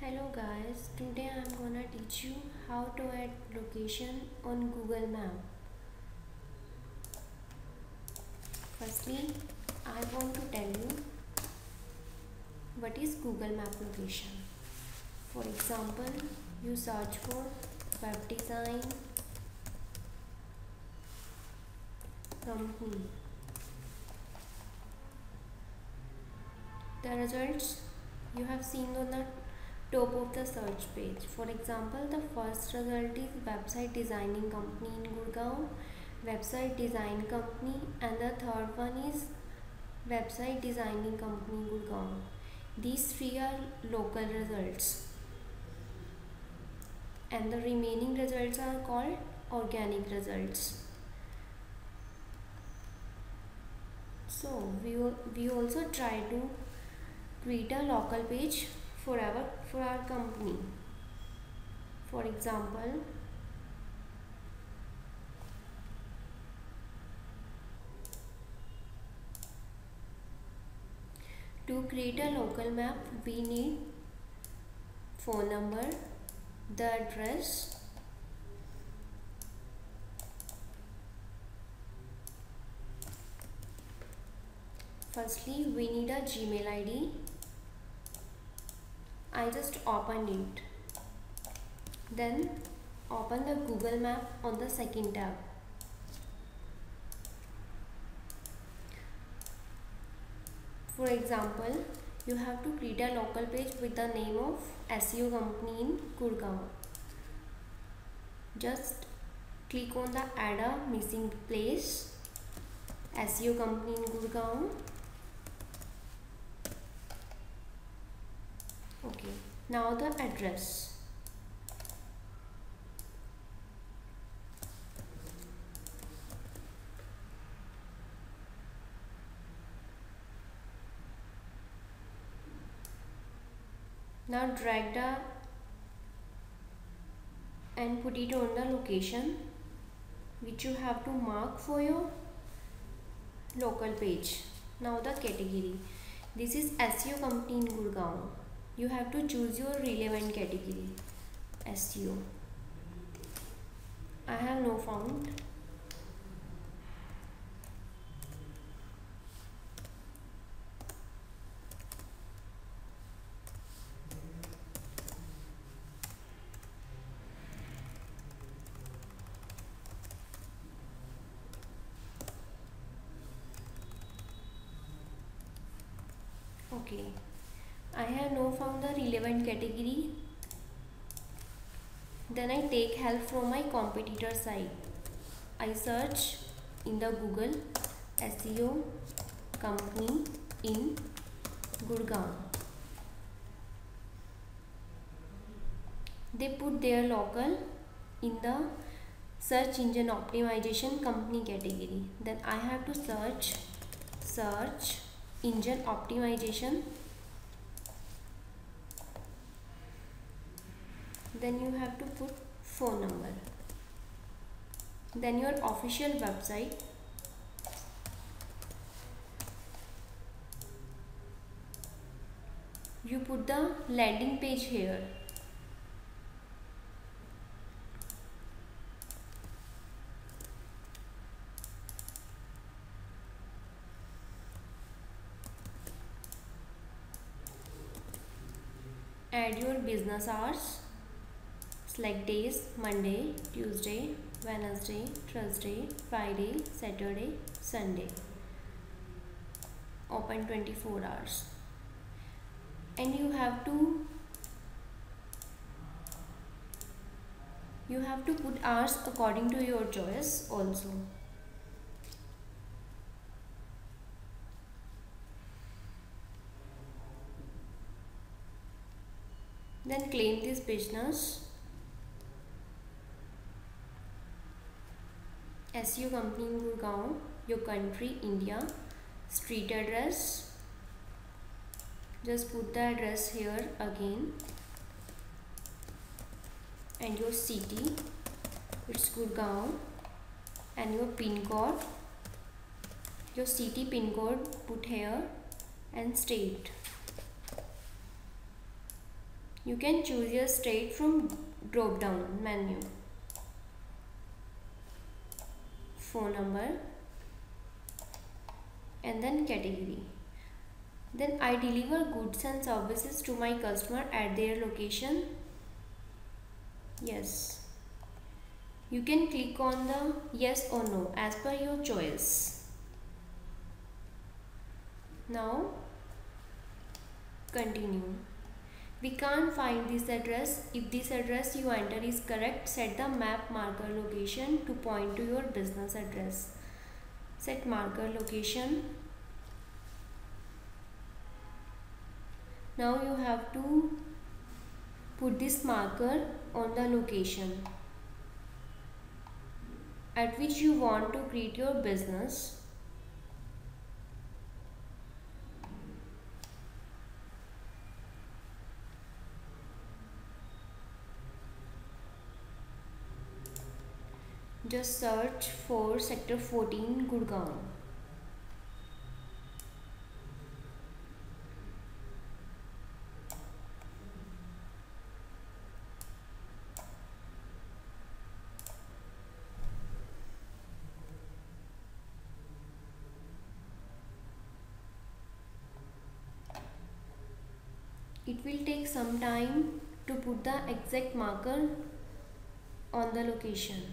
Hello guys, today I'm gonna teach you how to add location on Google Map. Firstly, I want to tell you what is Google Map location. For example, you search for web design company. The results you have seen on the top of the search page. For example, the first result is website designing company in Gurgaon, website design company, and the third one is website designing company Gurgaon. These three are local results, and the remaining results are called organic results. So we also try to create a local page for our company. For example, to create a local map, we need phone number, the address, firstly we need a Gmail ID. I just opened it. Then open the Google Map on the second tab. For example, you have to create a local page with the name of SEO company in Gurgaon. Just click on the add a missing place, SEO company in Gurgaon. Okay, now the address. Now drag the and put it on the location which you have to mark for your local page. Now the category. This is SEO company in Gurgaon. You have to choose your relevant category. SEO. I have no found. Okay, I have now found the relevant category. Then I take help from my competitor site. I search in the Google SEO company in Gurgaon. They put their local in the search engine optimization company category. Then I have to search engine optimization. Then you have to put phone number. Then your official website. You put the landing page here. Add your business hours. Select days: Monday, Tuesday, Wednesday, Thursday, Friday, Saturday, Sunday. Open 24 hours. And you have to put hours according to your choice also. Then claim this business. SEO company in Gurgaon, your country India, street address. Just put the address here again, and your city, it's Gurgaon, and your pin code, your city pin code put here, and state. You can choose your state from drop down menu. Phone number and then category. Then I deliver goods and services to my customer at their location. Yes. You can click on the yes or no as per your choice. Now continue. We can't find this address. If this address you enter is correct, set the map marker location to point to your business address. Set marker location. Now you have to put this marker on the location at which you want to create your business. Just search for sector 14 Gurgaon. It will take some time to put the exact marker on the location.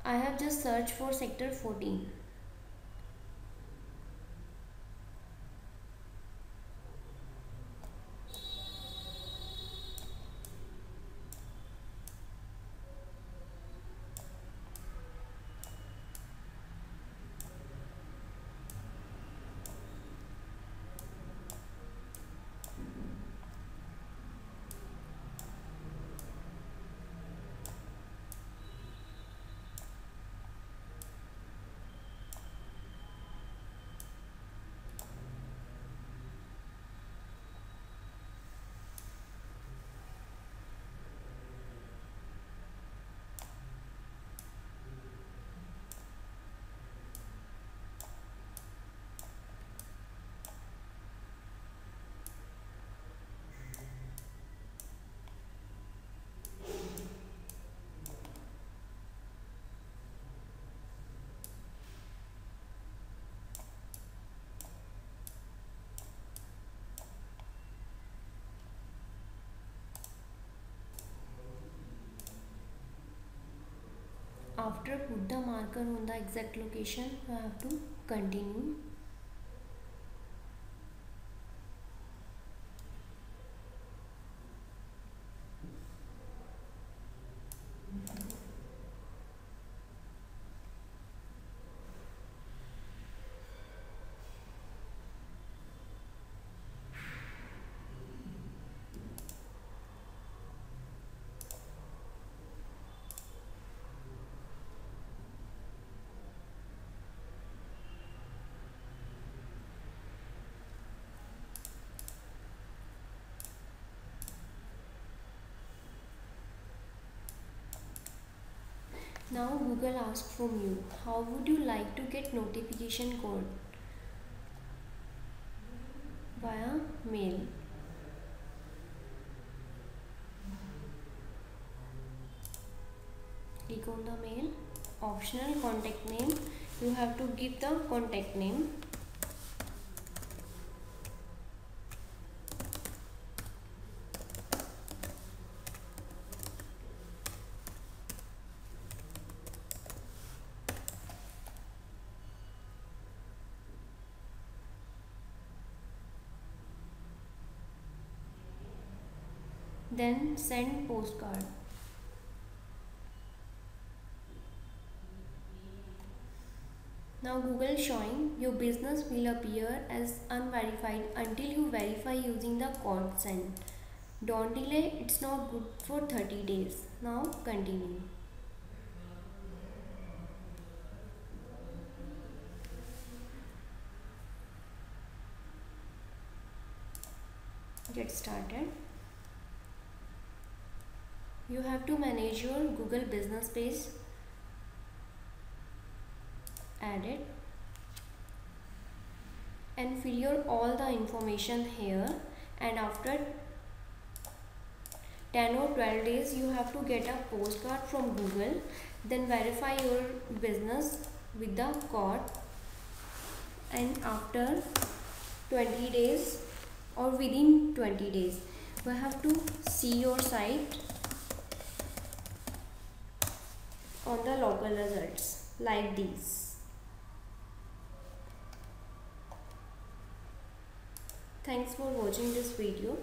I have just searched for sector 14. After put the marker on the exact location, you have to continue. Now Google asks from you, how would you like to get notification code? Via mail. Click on the mail. Optional contact name. You have to give the contact name. Then send postcard. Now Google showing your business will appear as unverified until you verify using the code send. Don't delay, it's not good for 30 days. Now continue. Get started. You have to manage your Google business page add it and fill your all the information here, and after 10 or 12 days you have to get a postcard from Google. Then verify your business with the code, and after 20 days or within 20 days we have to see your site on the local results like these. Thanks for watching this video.